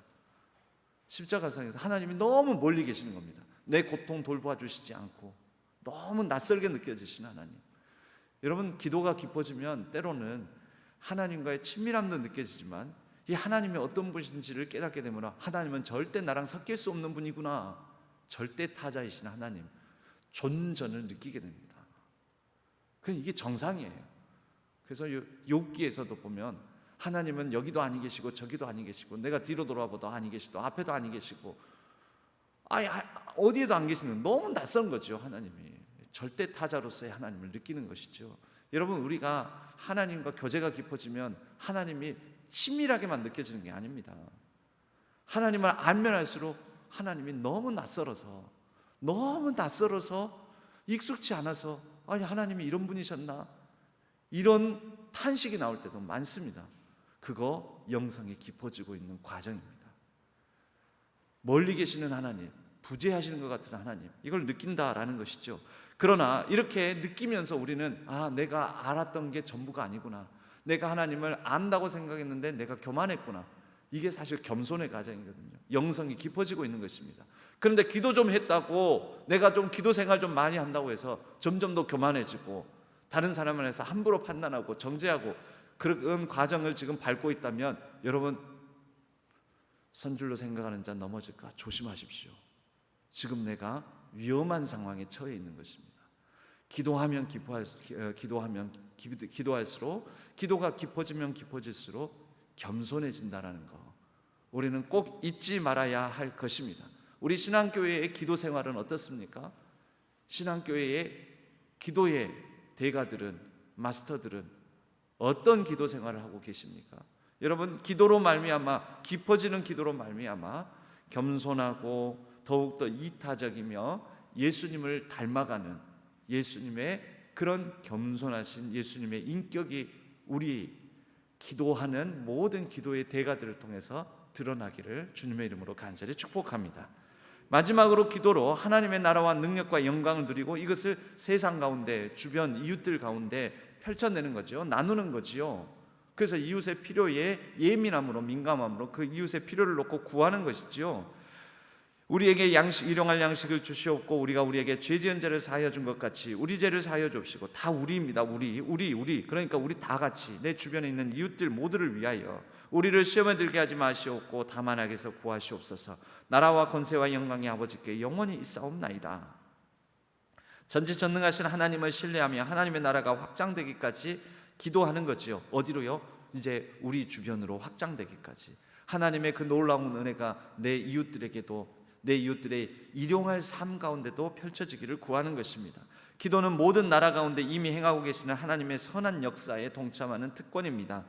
십자가상에서 하나님이 너무 멀리 계시는 겁니다. 내 고통 돌봐주시지 않고 너무 낯설게 느껴지시는 하나님. 여러분, 기도가 깊어지면 때로는 하나님과의 친밀함도 느껴지지만 이 하나님이 어떤 분인지를 깨닫게 되면 하나님은 절대 나랑 섞일 수 없는 분이구나, 절대 타자이신 하나님, 존전을 느끼게 됩니다. 이게 정상이에요. 그래서 욥기에서도 보면 하나님은 여기도 아니 계시고 저기도 아니 계시고 내가 뒤로 돌아봐도 아니 계시고 앞에도 아니 계시고 어디에도 안 계시는, 너무 낯선 거죠. 하나님이 절대 타자로서의 하나님을 느끼는 것이죠. 여러분, 우리가 하나님과 교제가 깊어지면 하나님이 친밀하게만 느껴지는 게 아닙니다. 하나님을 알면 알수록 하나님이 너무 낯설어서 익숙치 않아서 하나님이 이런 분이셨나, 이런 탄식이 나올 때도 많습니다. 그거 영성이 깊어지고 있는 과정입니다. 멀리 계시는 하나님, 부재하시는 것 같은 하나님, 이걸 느낀다라는 것이죠. 그러나 이렇게 느끼면서 우리는 내가 알았던 게 전부가 아니구나, 내가 하나님을 안다고 생각했는데 내가 교만했구나, 이게 사실 겸손의 과정이거든요. 영성이 깊어지고 있는 것입니다. 그런데 기도 좀 했다고 내가 좀 기도 생활 좀 많이 한다고 해서 점점 더 교만해지고 다른 사람을 해서 함부로 판단하고 정죄하고 그런 과정을 지금 밟고 있다면 여러분, 선줄로 생각하는 자 넘어질까 조심하십시오. 지금 내가 위험한 상황에 처해 있는 것입니다. 기도하면 기도할수록, 기도가 깊어지면 깊어질수록 겸손해진다는 거, 우리는 꼭 잊지 말아야 할 것입니다. 우리 신앙교회의 기도 생활은 어떻습니까? 신앙교회의 기도의 대가들은, 마스터들은 어떤 기도 생활을 하고 계십니까? 여러분, 기도로 말미암아, 깊어지는 기도로 말미암아 겸손하고 더욱더 이타적이며 예수님을 닮아가는 예수님의 그런 겸손하신 예수님의 인격이 우리 기도하는 모든 기도의 대가들을 통해서 드러나기를 주님의 이름으로 간절히 축복합니다. 마지막으로 기도로 하나님의 나라와 능력과 영광을 누리고 이것을 세상 가운데, 주변 이웃들 가운데 펼쳐내는 거죠. 나누는 거지요. 그래서 이웃의 필요에 예민함으로, 민감함으로 그 이웃의 필요를 놓고 구하는 것이지요. 우리에게 일용할 양식을 주시옵고 우리가 우리에게 죄 지은 죄를 사하여 준 것 같이 우리 죄를 사하여 주옵시고. 다 우리입니다. 우리. 그러니까 우리 다 같이 내 주변에 있는 이웃들 모두를 위하여 우리를 시험에 들게 하지 마시옵고 다만 악에서 구하시옵소서. 나라와 권세와 영광이 아버지께 영원히 있사옵나이다. 전지전능하신 하나님을 신뢰하며 하나님의 나라가 확장되기까지 기도하는 거지요. 어디로요? 이제 우리 주변으로 확장되기까지. 하나님의 그 놀라운 은혜가 내 이웃들에게도, 내 이웃들의 일용할 삶 가운데도 펼쳐지기를 구하는 것입니다. 기도는 모든 나라 가운데 이미 행하고 계시는 하나님의 선한 역사에 동참하는 특권입니다.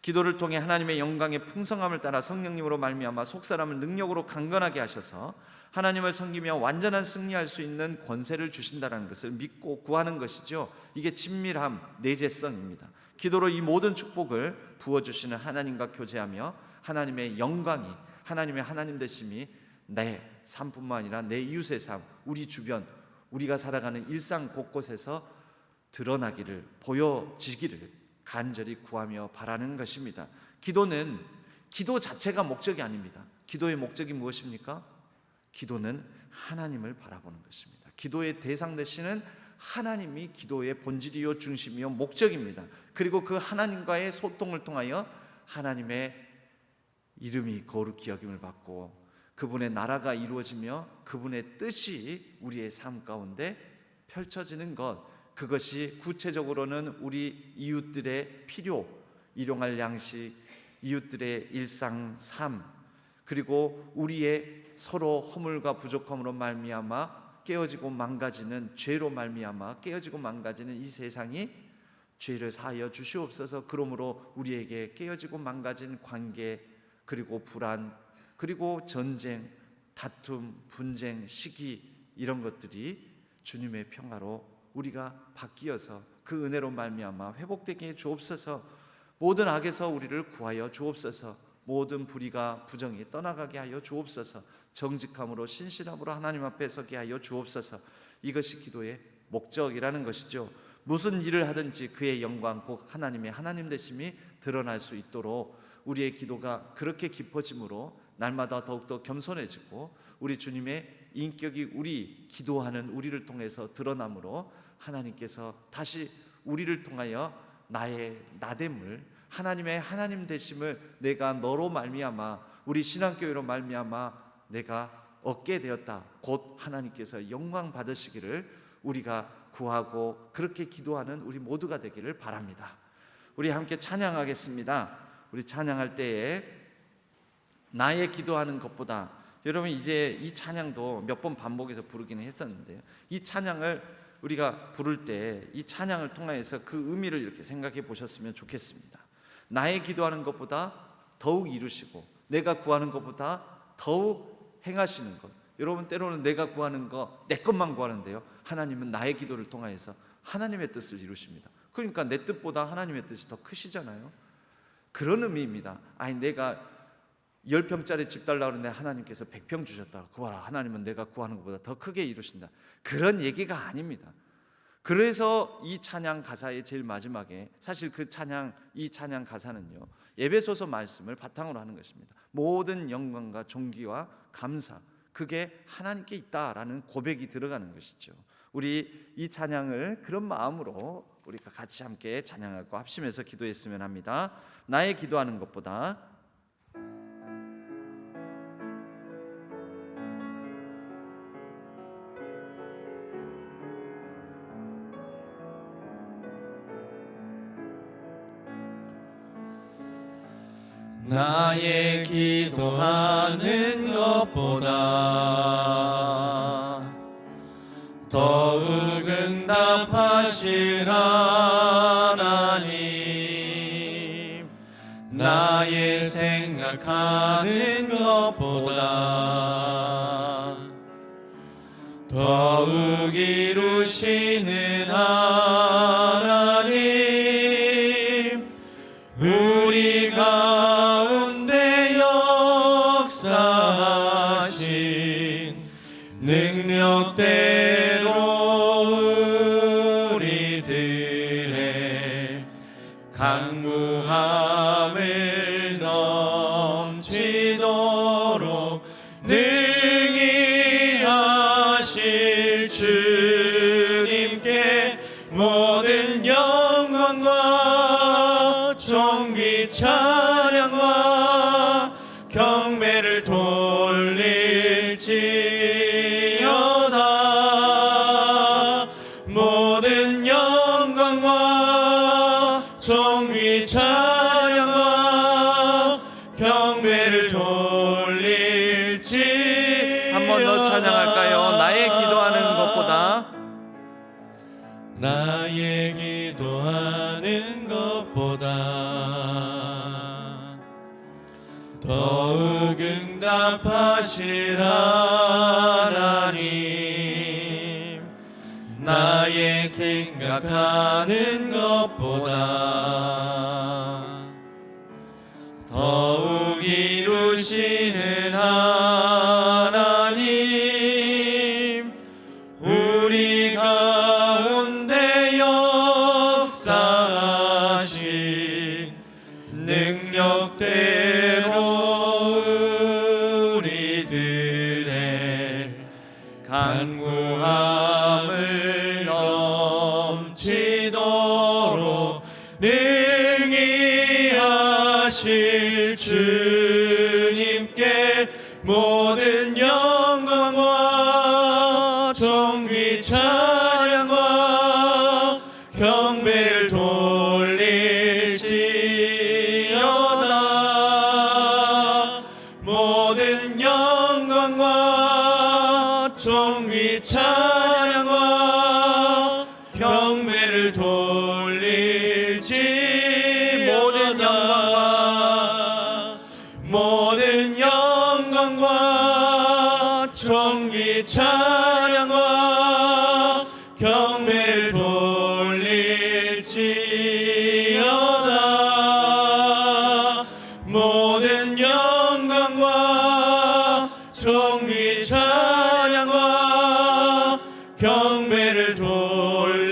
기도를 통해 하나님의 영광의 풍성함을 따라 성령님으로 말미암아 속사람을 능력으로 강건하게 하셔서 하나님을 섬기며 완전한 승리할 수 있는 권세를 주신다는 것을 믿고 구하는 것이죠. 이게 친밀함, 내재성입니다. 기도로 이 모든 축복을 부어주시는 하나님과 교제하며 하나님의 영광이, 하나님의 하나님 되심이 내 삶뿐만 아니라 내 이웃의 삶, 우리 주변, 우리가 살아가는 일상 곳곳에서 드러나기를, 보여지기를 간절히 구하며 바라는 것입니다. 기도는, 기도 자체가 목적이 아닙니다. 기도의 목적이 무엇입니까? 기도는 하나님을 바라보는 것입니다. 기도의 대상 되시는 하나님이 기도의 본질이요 중심이요 목적입니다. 그리고 그 하나님과의 소통을 통하여 하나님의 이름이 거룩히 여김을 받고 그분의 나라가 이루어지며 그분의 뜻이 우리의 삶 가운데 펼쳐지는 것, 그것이 구체적으로는 우리 이웃들의 필요, 일용할 양식, 이웃들의 일상 삶, 그리고 우리의 서로 허물과 부족함으로 말미암아 깨어지고 망가지는, 죄로 말미암아 깨어지고 망가지는 이 세상이 죄를 사하여 주시옵소서. 그러므로 우리에게 깨어지고 망가진 관계, 그리고 불안, 그리고 전쟁, 다툼, 분쟁, 시기, 이런 것들이 주님의 평화로 우리가 바뀌어서 그 은혜로 말미암아 회복되게 주옵소서. 모든 악에서 우리를 구하여 주옵소서. 모든 불의가 부정이 떠나가게 하여 주옵소서. 정직함으로 신실함으로 하나님 앞에 서게 하여 주옵소서. 이것이 기도의 목적이라는 것이죠. 무슨 일을 하든지 그의 영광, 곧 하나님의 하나님 되심이 드러날 수 있도록 우리의 기도가 그렇게 깊어짐으로 날마다 더욱더 겸손해지고 우리 주님의 인격이 우리 기도하는 우리를 통해서 드러남으로 하나님께서 다시 우리를 통하여 나의 나됨을, 하나님의 하나님 되심을 내가 너로 말미암아, 우리 신앙교회로 말미암아 내가 얻게 되었다, 곧 하나님께서 영광 받으시기를 우리가 구하고 그렇게 기도하는 우리 모두가 되기를 바랍니다. 우리 함께 찬양하겠습니다. 우리 찬양할 때에 나의 기도하는 것보다, 여러분 이제 이 찬양도 몇 번 반복해서 부르기는 했었는데요, 이 찬양을 우리가 부를 때 이 찬양을 통해서 그 의미를 이렇게 생각해 보셨으면 좋겠습니다. 나의 기도하는 것보다 더욱 이루시고 내가 구하는 것보다 더욱 행하시는 것. 여러분 때로는 내가 구하는 거 내 것만 구하는데요, 하나님은 나의 기도를 통하여서 하나님의 뜻을 이루십니다. 그러니까 내 뜻보다 하나님의 뜻이 더 크시잖아요. 그런 의미입니다. 아니 내가 10평짜리 집 달라고 하는데 하나님께서 100평 주셨다, 그거라, 하나님은 내가 구하는 것보다 더 크게 이루신다, 그런 얘기가 아닙니다. 그래서 이 찬양 가사의 제일 마지막에, 사실 그 찬양, 이 찬양 가사는요 에베소서 말씀을 바탕으로 하는 것입니다. 모든 영광과 존귀와 감사, 그게 하나님께 있다라는 고백이 들어가는 것이죠. 우리 이 찬양을 그런 마음으로 우리가 같이 함께 찬양하고 합심해서 기도했으면 합니다. 나의 기도하는 것보다 나의 기도하는 것보다 더욱 응답하실 하나님, 나의 생각하는 것보다 더욱 이루시는 하나님, 우리 가운데 역사하신 능력대로 우리들의 간구함을 넘치도록 능히 하실 주님께 모든 영광과 존귀 찬양과 경배를 돌릴지어다. 모든 영광과 존귀 찬양과 경배를 돌릴지어다. 한 번 더 찬양할까요? 나의 기도하는 것보다, 나의 기도하는 것보다 더욱 응답하실 하나님, 나의 생각하는 것보다 더욱 이루시는 하나님, 우리 가운데 역사하신 능력대로 우리들의 간구함을 넘치도록 능히 하실 주님께 모든 영광과 존귀 찬양과 경배를 돌릴지어다. 모든 영광과 존귀 찬양과 경배를 돌릴지어다. 모든 영광과 존귀 찬양과 경배를 돌릴지어다. 모든 영광과 존귀 찬양과 경배를 돌릴지어다.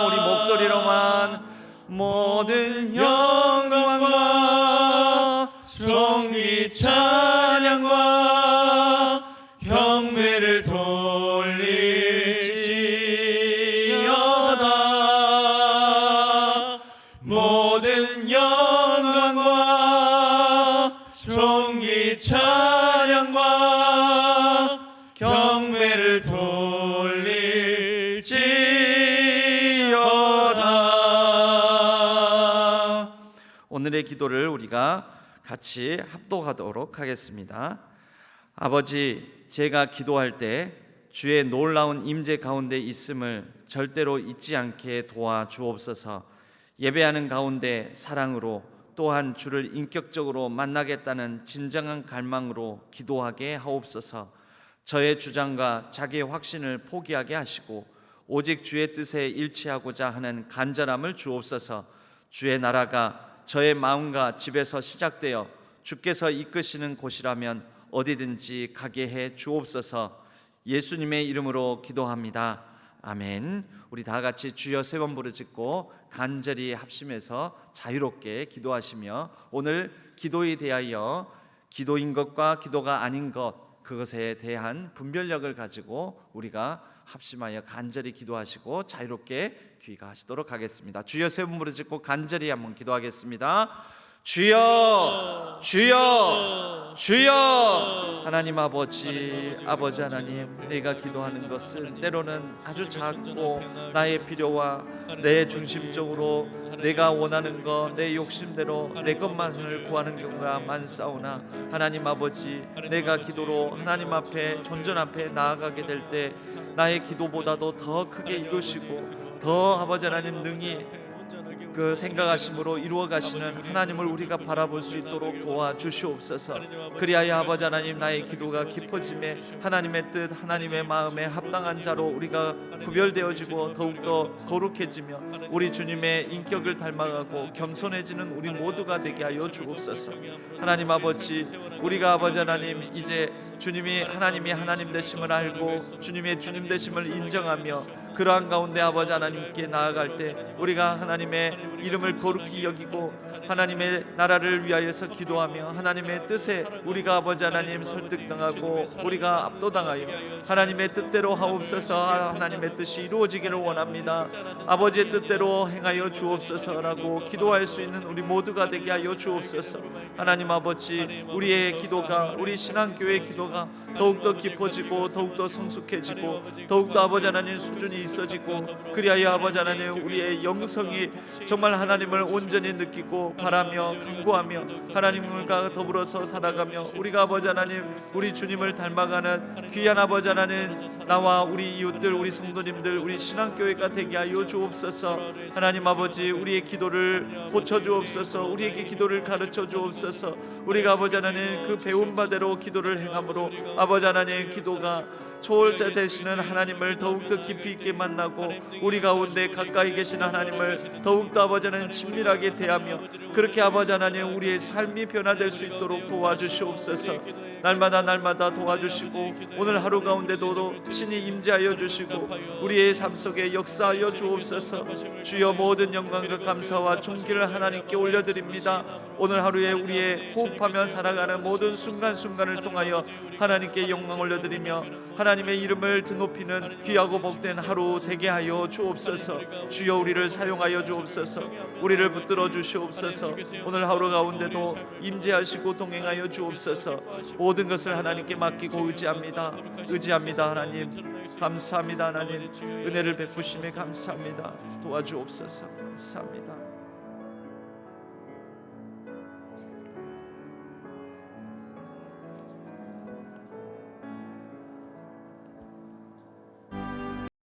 우리 목소리로만 모든 영광과 오늘의 기도를 우리가 같이 합독하도록 하겠습니다. 아버지, 제가 기도할 때 주의 놀라운 임재 가운데 있음을 절대로 잊지 않게 도와주옵소서. 예배하는 가운데 사랑으로, 또한 주를 인격적으로 만나겠다는 진정한 갈망으로 기도하게 하옵소서. 저의 주장과 자기의 확신을 포기하게 하시고 오직 주의 뜻에 일치하고자 하는 간절함을 주옵소서. 주의 나라가 저의 마음과 집에서 시작되어 주께서 이끄시는 곳이라면 어디든지 가게 해 주옵소서. 예수님의 이름으로 기도합니다. 아멘. 우리 다 같이 주여 세 번 부르짖고 간절히 합심해서 자유롭게 기도하시며 오늘 기도에 대하여 기도인 것과 기도가 아닌 것, 그것에 대한 분별력을 가지고 우리가 합심하여 간절히 기도하시고 자유롭게 귀가하시도록 하겠습니다. 주여 세 번 부르짖고 간절히 한번 기도하겠습니다. 주여, 주여, 주여. 하나님 아버지, 아버지 하나님, 내가 기도하는 것은 때로는 아주 작고 나의 필요와 내 중심적으로 내가 원하는 것, 내 욕심대로 내 것만을 구하는 경우가 많사오나 하나님 아버지, 내가 기도로 하나님 앞에 존전 앞에 나아가게 될 때 나의 기도보다도 더 크게 이루시고 더 아버지 하나님 능히 그 생각하심으로 이루어 가시는 하나님을 우리가 바라볼 수 있도록 도와주시옵소서. 그리하여 아버지 하나님, 나의 기도가 깊어짐에 하나님의 뜻, 하나님의 마음에 합당한 자로 우리가 구별되어지고 더욱더 거룩해지며 우리 주님의 인격을 닮아가고 겸손해지는 우리 모두가 되게 하여 주옵소서. 하나님 아버지, 우리가 아버지 하나님 이제 주님이 하나님이 하나님 되심을 알고 주님의 주님 되심을 인정하며 그러한 가운데 아버지 하나님께 나아갈 때 우리가 하나님의 이름을 거룩히 여기고 하나님의 나라를 위하여서 기도하며 하나님의 뜻에 우리가 아버지 하나님 설득당하고 우리가 압도당하여 하나님의 뜻대로 하옵소서. 하나님의 뜻이 이루어지기를 원합니다. 아버지의 뜻대로 행하여 주옵소서라고 기도할 수 있는 우리 모두가 되게 하여 주옵소서. 하나님 아버지, 우리의 기도가, 우리 신앙교회의 기도가 더욱더 깊어지고 더욱더 성숙해지고 더욱더 아버지 하나님 수준이 있어지고 그리하여 아버지 하나님 우리의 영성이 정말 하나님을 온전히 느끼고 바라며 간구하며 하나님과 더불어서 살아가며 우리가 아버지 하나님 우리 주님을 닮아가는 귀한 아버지 하나님 나와 우리 이웃들, 우리 성도님들, 우리 신앙교회가 되게 하여 주옵소서. 하나님 아버지, 우리의 기도를 고쳐주옵소서. 우리에게 기도를 가르쳐 주옵소서. 우리가 아버지 하나님 그 배운 바대로 기도를 행함으로 아버지 하나님 기도가 초월자 되시는 하나님을 더욱더 깊이 있게 만나고 우리 가운데 가까이 계신 하나님을 더욱더 아버지 하나님 친밀하게 대하며 그렇게 아버지 하나님 우리의 삶이 변화될 수 있도록 도와주시옵소서. 날마다 도와주시고 오늘 하루 가운데도 친히 임재하여 주시고 우리의 삶 속에 역사하여 주옵소서. 주여, 모든 영광과 감사와 존귀를 하나님께 올려드립니다. 오늘 하루에 우리의 호흡하며 살아가는 모든 순간순간을 통하여 하나님께 영광 올려드리며 하나님의 이름을 드높이는 귀하고 복된 하루 되게 하여 주옵소서. 주여, 우리를 사용하여 주옵소서. 우리를 붙들어 주시옵소서. 오늘 하루 가운데도 임재하시고 동행하여 주옵소서. 모든 것을 하나님께 맡기고 의지합니다. 하나님 감사합니다. 하나님 은혜를 베푸심에 감사합니다. 도와주옵소서. 감사합니다.